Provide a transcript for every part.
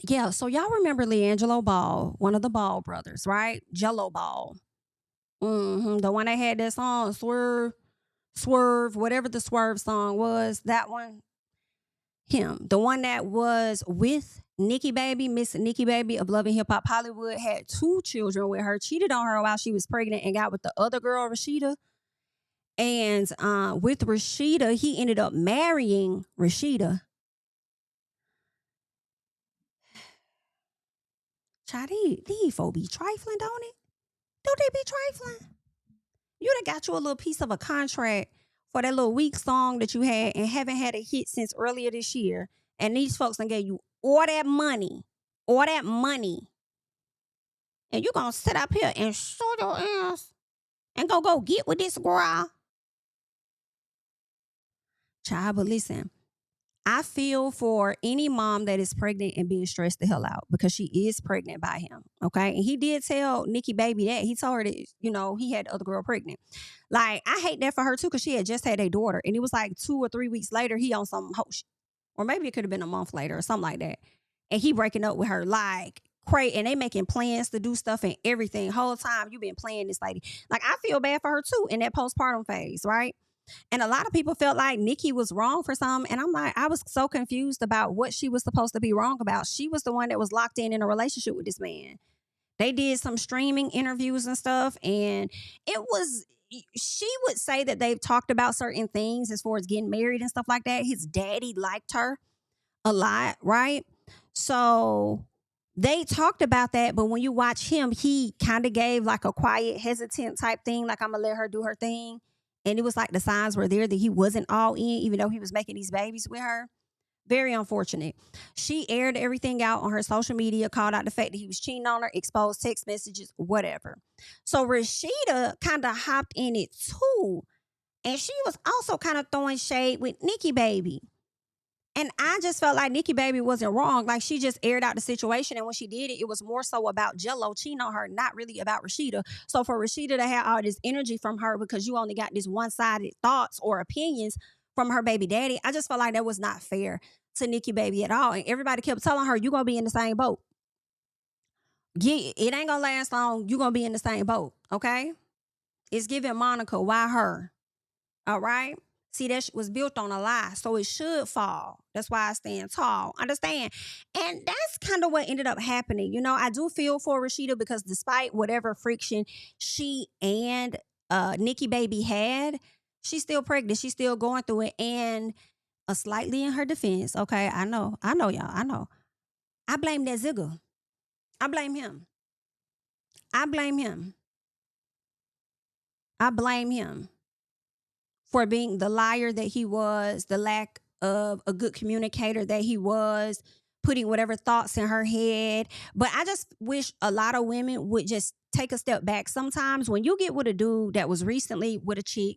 Yeah, so y'all remember LiAngelo Ball, one of the Ball brothers, right? Jello Ball. The one that had that song, Swerve, Swerve, whatever the Swerve song was, that one, him. The one that was with Nikki Baby, Miss Nikki Baby of Love and Hip Hop Hollywood, had two children with her, cheated on her while she was pregnant, and got with the other girl, Rashida. And with Rashida, he ended up marrying Rashida. Child, these folk be trifling, don't it? Don't they be trifling? You done got you a little piece of a contract for that little weak song that you had and haven't had a hit since earlier this year. And these folks done gave you all that money. And you gonna sit up here and show your ass and go get with this girl. Child, but listen, I feel for any mom that is pregnant and being stressed the hell out because she is pregnant by him. Okay. And he did tell Nikki Baby that. He told her that, he had the other girl pregnant. Like, I hate that for her too, because she had just had a daughter. And it was like 2 or 3 weeks later, he on some shit. Or maybe it could have been a month later or something like that. And he breaking up with her like crazy. And they making plans to do stuff and everything. Whole time you been playing this lady. Like, I feel bad for her too in that postpartum phase, right? And a lot of people felt like Nikki was wrong for some. And I'm like, I was so confused about what she was supposed to be wrong about. She was the one that was locked in a relationship with this man. They did some streaming interviews and stuff. And she would say that they've talked about certain things as far as getting married and stuff like that. His daddy liked her a lot, right? So they talked about that. But when you watch him, he kind of gave like a quiet, hesitant type thing. Like, I'm going to let her do her thing. And it was like the signs were there that he wasn't all in, even though he was making these babies with her. Very unfortunate. She aired everything out on her social media, called out the fact that he was cheating on her, exposed text messages, whatever. So Rashida kind of hopped in it too. And she was also kind of throwing shade with Nikki Baby. And I just felt like Nikki Baby wasn't wrong. Like, she just aired out the situation. And when she did it, it was more so about Jello cheating on her, not really about Rashida. So for Rashida to have all this energy from her because you only got this one-sided thoughts or opinions from her baby daddy, I just felt like that was not fair to Nikki Baby at all. And everybody kept telling her, you're going to be in the same boat. Yeah, it ain't going to last long. You're going to be in the same boat, okay? It's giving Monica, why her? All right? See, that was built on a lie, so it should fall. That's why I stand tall. Understand? And that's kind of what ended up happening. I do feel for Rashida because despite whatever friction she and Nikki Baby had, she's still pregnant. She's still going through it. And slightly in her defense, okay, I know, y'all, I know. I blame that Zigga. I blame him. I blame him for being the liar that he was, the lack of a good communicator that he was, putting whatever thoughts in her head. But I just wish a lot of women would just take a step back. Sometimes when you get with a dude that was recently with a chick,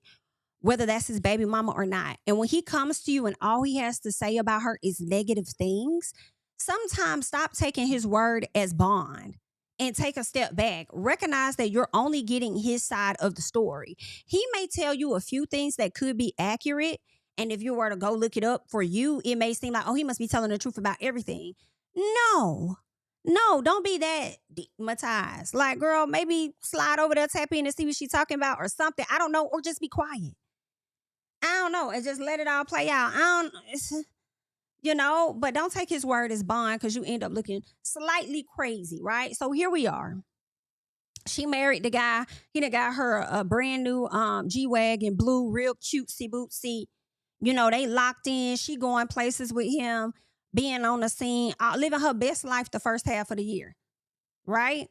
whether that's his baby mama or not, and when he comes to you and all he has to say about her is negative things, sometimes stop taking his word as bond and take a step back. Recognize that you're only getting his side of the story. He may tell you a few things that could be accurate. And if you were to go look it up for you, it may seem like, oh, he must be telling the truth about everything. No, don't be that dematized. Like, girl, maybe slide over there, tap in and see what she's talking about or something. I don't know. Or just be quiet. I don't know. And just let it all play out. But don't take his word as bond because you end up looking slightly crazy, right? So here we are. She married the guy. He done got her a brand new G-Wagon, blue, real cutesy bootsy. They locked in. She going places with him, being on the scene, living her best life the first half of the year, right?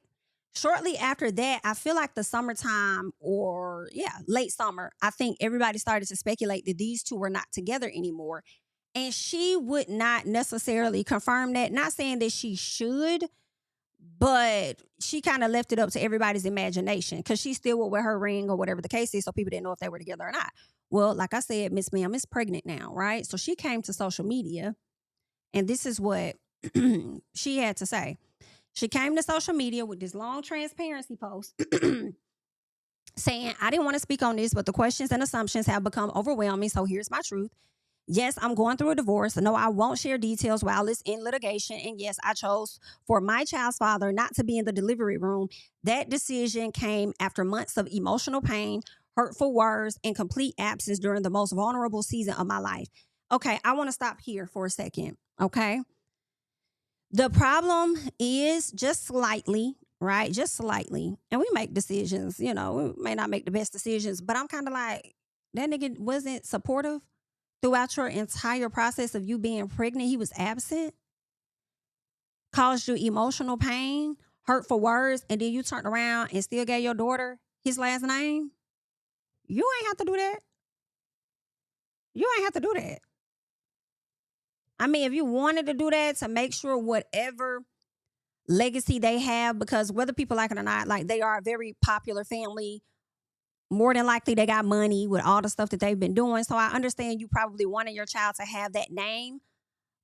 Shortly after that, I feel like the summertime or, late summer, I think everybody started to speculate that these two were not together anymore. And she would not necessarily confirm that. Not saying that she should, but she kind of left it up to everybody's imagination because she still would wear her ring or whatever the case is, so people didn't know if they were together or not. Well, like I said, Miss Ma'am is pregnant now, right? So she came to social media, and this is what she had to say. She came to social media with this long transparency post saying, I didn't want to speak on this, but the questions and assumptions have become overwhelming, so here's my truth. Yes, I'm going through a divorce. No, I won't share details while it's in litigation. And yes, I chose for my child's father not to be in the delivery room. That decision came after months of emotional pain, hurtful words, and complete absence during the most vulnerable season of my life. Okay, I want to stop here for a second. Okay. The problem is just slightly, right? Just slightly. And we make decisions, we may not make the best decisions, but I'm kind of like, that nigga wasn't supportive throughout your entire process of you being pregnant. He was absent, caused you emotional pain, hurtful words, and then you turned around and still gave your daughter his last name. You ain't have to do that. You ain't have to do that. I mean, if you wanted to do that to make sure whatever legacy they have, because whether people like it or not, like they are a very popular family. More than likely, they got money with all the stuff that they've been doing. So I understand you probably wanted your child to have that name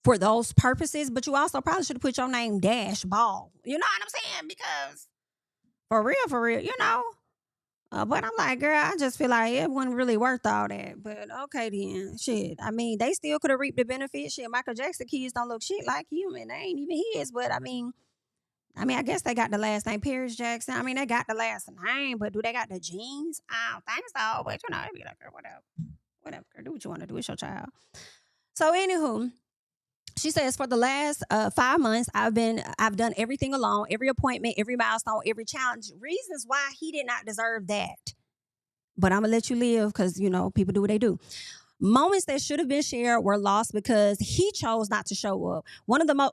for those purposes, but you also probably should have put your name Dash Ball. You know what I'm saying? Because for real, but I'm like, girl, I just feel like it wasn't really worth all that. But okay then, shit. I mean, they still could have reaped the benefits. Shit, Michael Jackson kids don't look shit like human. They ain't even his. But I guess they got the last name Paris Jackson. I mean, they got the last name, but do they got the genes? I don't think so. But it'd be like, girl, whatever, girl, do what you want to do. It's your child. So, anywho, she says for the last 5 months, I've done everything alone, every appointment, every milestone, every challenge. Reasons why he did not deserve that. But I'm gonna let you live because people do what they do. Moments that should have been shared were lost because he chose not to show up. One of the ma'am,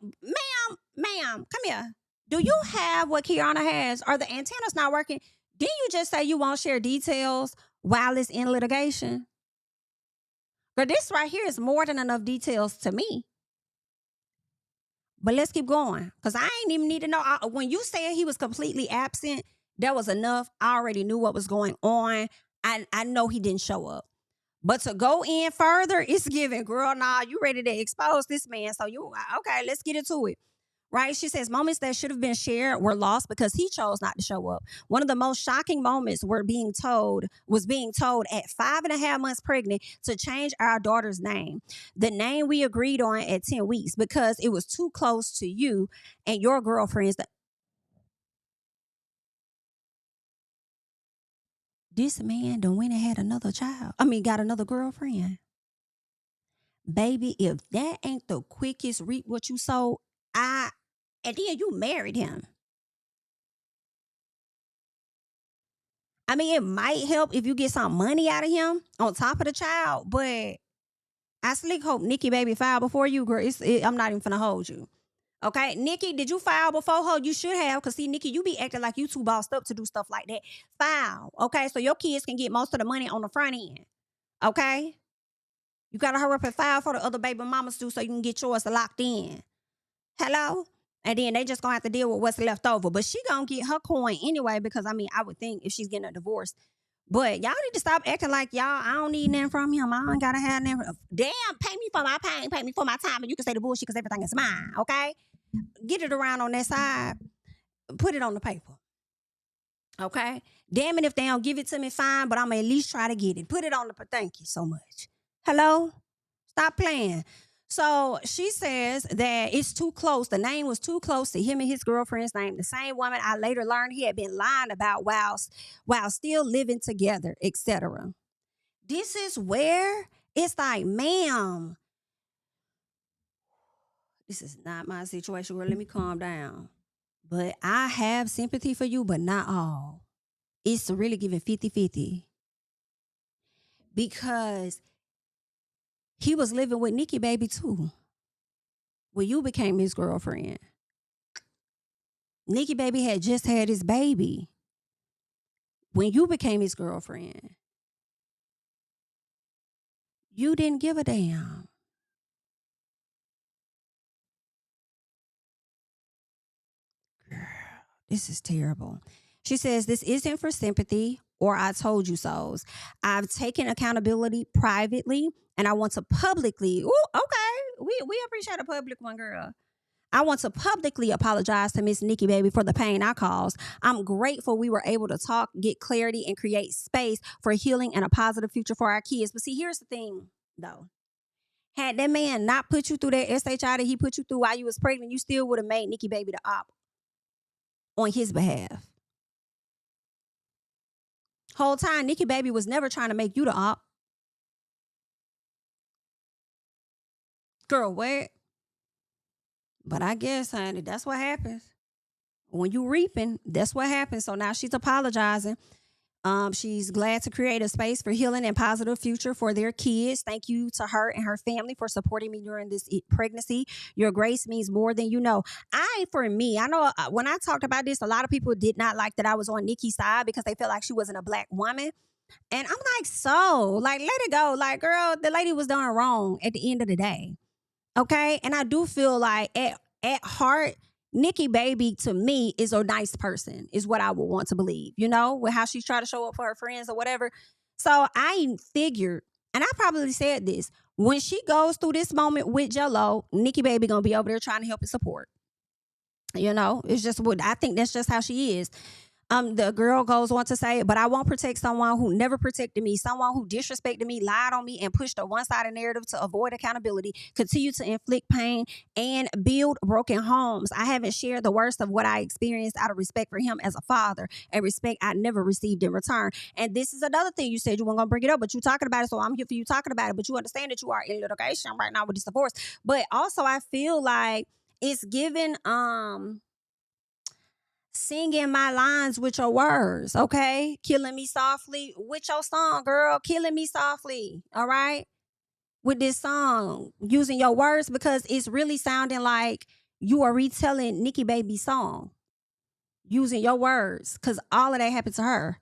come here. Do you have what Kiana has? Are the antennas not working? Didn't you just say you won't share details while it's in litigation? But this right here is more than enough details to me. But let's keep going because I ain't even need to know. When you said he was completely absent, that was enough. I already knew what was going on. I know he didn't show up. But to go in further, it's giving, girl, nah, you ready to expose this man. So okay, let's get into it. Right? She says moments that should have been shared were lost because he chose not to show up. One of the most shocking moments was being told at 5.5 months pregnant to change our daughter's name. The name we agreed on at 10 weeks because it was too close to you and your girlfriends. This man done went and had another child. Got another girlfriend. Baby, if that ain't the quickest reap what you sow, and then you married him. It might help if you get some money out of him on top of the child, but I slick hope Nikki baby filed before you, girl. I'm not even finna hold you. Okay, Nikki, did you file before her? You should have, because see, Nikki, you be acting like you too bossed up to do stuff like that. File, okay, so your kids can get most of the money on the front end, okay? You gotta hurry up and file for the other baby mamas do so you can get yours locked in. Hello? And then they just gonna have to deal with what's left over. But she gonna get her coin anyway because, I would think if she's getting a divorce. But y'all need to stop acting like I don't need nothing from him. I don't gotta have nothing. Damn, pay me for my pain, pay me for my time, and you can say the bullshit because everything is mine, okay? Get it around on that side. Put it on the paper. Okay? Damn it, if they don't give it to me, fine, but I'm gonna at least try to get it. Put it on the thank you so much. Hello? Stop playing. So she says that it's too close. The name was too close to him and his girlfriend's name. The same woman I later learned he had been lying about while still living together, etc. This is where it's like, ma'am, this is not my situation. Girl, let me calm down. But I have sympathy for you, but not all. It's really giving 50-50. Because he was living with Nikki baby too when you became his girlfriend. Nikki baby had just had his baby when you became his girlfriend. You didn't give a damn. Girl, this is terrible. She says, this isn't for sympathy or I told you so's. I've taken accountability privately and I want to publicly, okay, we appreciate a public one, girl. I want to publicly apologize to Miss Nikki baby for the pain I caused. I'm grateful we were able to talk, get clarity, and create space for healing and a positive future for our kids. But see, here's the thing, though. Had that man not put you through that SHI that he put you through while you was pregnant, you still would have made Nikki Baby the op on his behalf. Whole time, Nikki Baby was never trying to make you the op. Girl, what? But I guess, honey, that's what happens. When you reaping, that's what happens. So now she's apologizing. She's glad to create a space for healing and positive future for their kids. Thank you to her and her family for supporting me during this pregnancy. Your grace means more than you know. For me, I know when I talked about this, a lot of people did not like that I was on Nikki's side because they felt like she wasn't a black woman. And I'm like, let it go. Like, girl, the lady was done wrong at the end of the day. Okay. And I do feel like at heart, Nikki Baby to me is a nice person, is what I would want to believe, with how she's trying to show up for her friends or whatever. So I figured, and I probably said this, when she goes through this moment with Jello, Nikki Baby gonna be over there trying to help and support. It's just what I think that's just how she is. The girl goes on to say, but I won't protect someone who never protected me, someone who disrespected me, lied on me, and pushed a one-sided narrative to avoid accountability, continue to inflict pain, and build broken homes. I haven't shared the worst of what I experienced out of respect for him as a father, a respect I never received in return. And this is another thing you said you weren't going to bring it up, but you talking about it, so I'm here for you talking about it. But you understand that you are in litigation right now with this divorce. But also I feel like it's given singing my lines with your words, okay? Killing me softly with your song, girl. Killing me softly, all right? With this song, using your words because it's really sounding like you are retelling Nikki Baby's song. Using your words because all of that happened to her.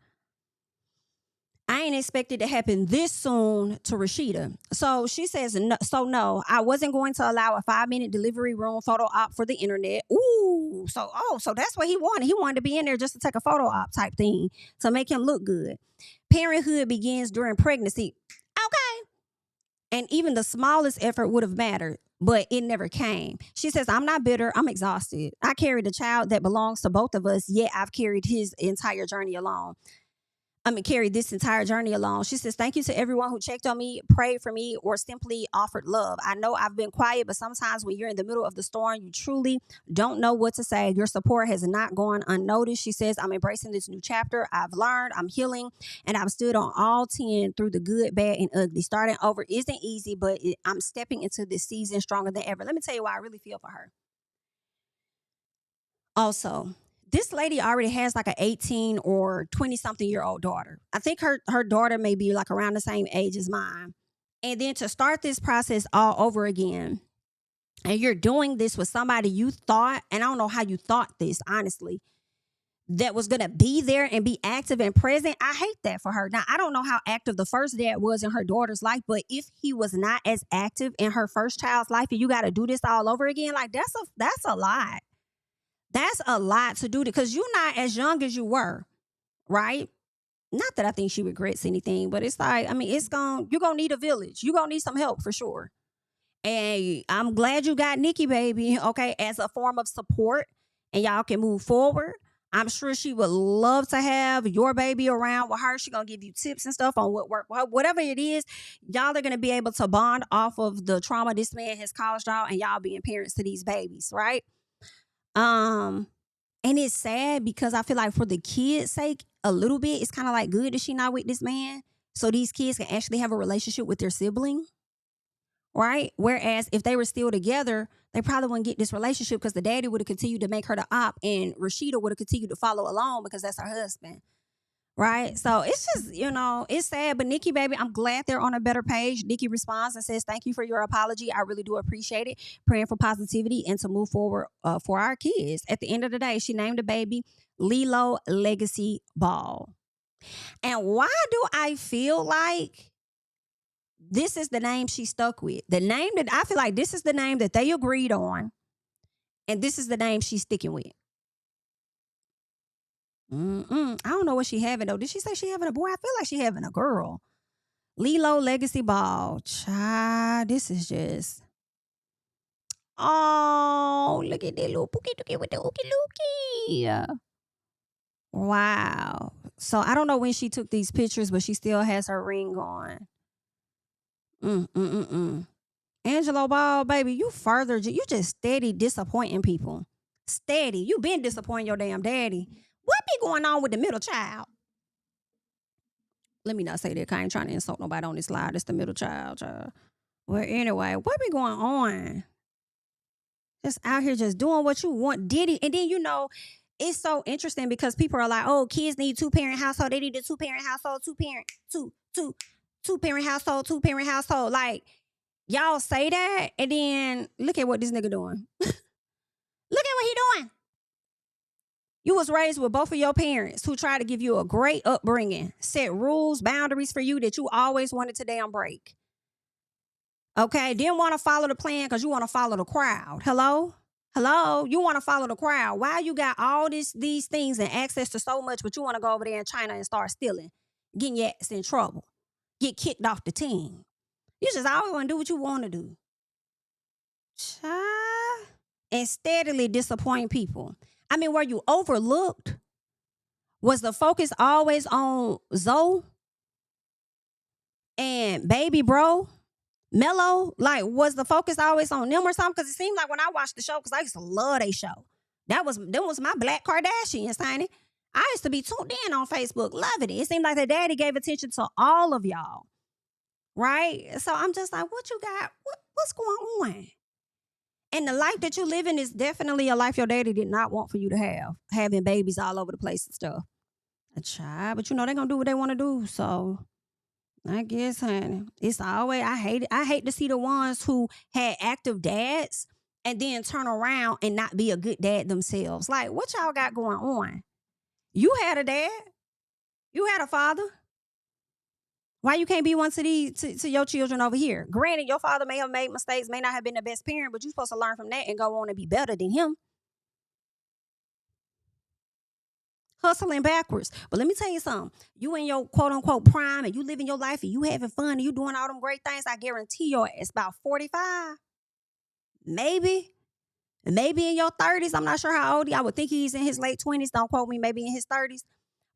I ain't expected to happen this soon to Rashida. So she says, no, I wasn't going to allow a 5-minute delivery room photo op for the internet. Ooh, so that's what he wanted. He wanted to be in there just to take a photo op type thing to make him look good. Parenthood begins during pregnancy. Okay. And even the smallest effort would have mattered, but it never came. She says, I'm not bitter. I'm exhausted. I carried a child that belongs to both of us, yet I've carried his entire journey alone. Carried this entire journey along. She says, thank you to everyone who checked on me, prayed for me, or simply offered love. I know I've been quiet, but sometimes when you're in the middle of the storm, you truly don't know what to say. Your support has not gone unnoticed. She says, I'm embracing this new chapter. I've learned, I'm healing, and I've stood on all 10 through the good, bad, and ugly. Starting over isn't easy, but I'm stepping into this season stronger than ever. Let me tell you why I really feel for her. Also, this lady already has like an 18 or 20-something-year-old daughter. I think her daughter may be like around the same age as mine. And then to start this process all over again, and you're doing this with somebody you thought, and I don't know how you thought this, honestly, that was going to be there and be active and present. I hate that for her. Now, I don't know how active the first dad was in her daughter's life, but if he was not as active in her first child's life and you got to do this all over again, like that's a lot. That's a lot to do because you're not as young as you were, right? Not that I think she regrets anything, but it's like, you're going to need a village. You're going to need some help for sure. And I'm glad you got Nikki Baby, okay, as a form of support and y'all can move forward. I'm sure she would love to have your baby around with her. She's going to give you tips and stuff on what work, whatever it is. Y'all are going to be able to bond off of the trauma this man has caused y'all and y'all being parents to these babies, right? And it's sad because I feel like for the kids' sake, a little bit, it's kind of like good that she not with this man. So these kids can actually have a relationship with their sibling. Right? Whereas if they were still together, they probably wouldn't get this relationship because the daddy would have continued to make her the op and Rashida would have continued to follow along because that's her husband. Right? So it's just, it's sad. But Nikki Baby, I'm glad they're on a better page. Nikki responds and says, thank you for your apology. I really do appreciate it. Praying for positivity and to move forward for our kids. At the end of the day, she named the baby Lilo Legacy Ball. And why do I feel like this is the name she stuck with? The name that I feel like this is the name that they agreed on. And this is the name she's sticking with. I don't know what she having though. Did she say she having a boy? I feel like she having a girl. Lilo Legacy Ball. Child, this is just. Oh, look at that little pookie dookie with the ookie lookie. Wow. So I don't know when she took these pictures, but she still has her ring on. Angelo Ball, baby, you just steady disappointing people. Steady. You been disappointing your damn daddy. What be going on with the middle child? Let me not say that. I ain't trying to insult nobody on this live. It's the middle child. Well, anyway, what be going on? Just out here just doing what you want. Diddy. And then, it's so interesting because people are like, oh, kids need two-parent household. They need a two-parent household, two-parent household, two-parent household. Like, y'all say that, and then look at what this nigga doing. Look at what he doing. You was raised with both of your parents who tried to give you a great upbringing, set rules, boundaries for you that you always wanted to damn break. Okay? Didn't want to follow the plan because you want to follow the crowd. Hello? You want to follow the crowd. Why you got all these things and access to so much, but you want to go over there in China and start stealing, getting your ass in trouble, get kicked off the team. You just always want to do what you want to do. Child. And steadily disappoint people. I mean, were you overlooked? Was the focus always on Zoe and baby bro, Mello? Like, was the focus always on them or something? Because it seemed like when I watched the show, because I used to love their show. Them was my Black Kardashians, honey. I used to be tuned in on Facebook, loving it. It seemed like their daddy gave attention to all of y'all, right? So I'm just like, what you got? What's going on? And the life that you live in is definitely a life your daddy did not want for you to have, having babies all over the place and stuff. A child, but they're going to do what they want to do. So I guess, honey, it's always, I hate to see the ones who had active dads and then turn around and not be a good dad themselves. Like, what y'all got going on? You had a dad. You had a father. Why you can't be one to your children over here? Granted, your father may have made mistakes, may not have been the best parent, but you're supposed to learn from that and go on and be better than him. Hustling backwards. But let me tell you something. You in your quote-unquote prime and you living your life and you having fun and you doing all them great things, I guarantee your ass about 45. Maybe in your 30s. I'm not sure how old he is. I would think he's in his late 20s. Don't quote me. Maybe in his 30s.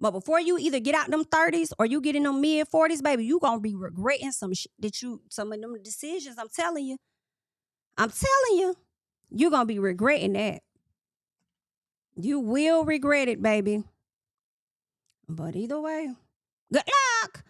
But before you either get out them 30s or you get in them mid 40s, baby, you gonna be regretting some of them decisions. I'm telling you. You gonna be regretting that. You will regret it, baby. But either way, good luck.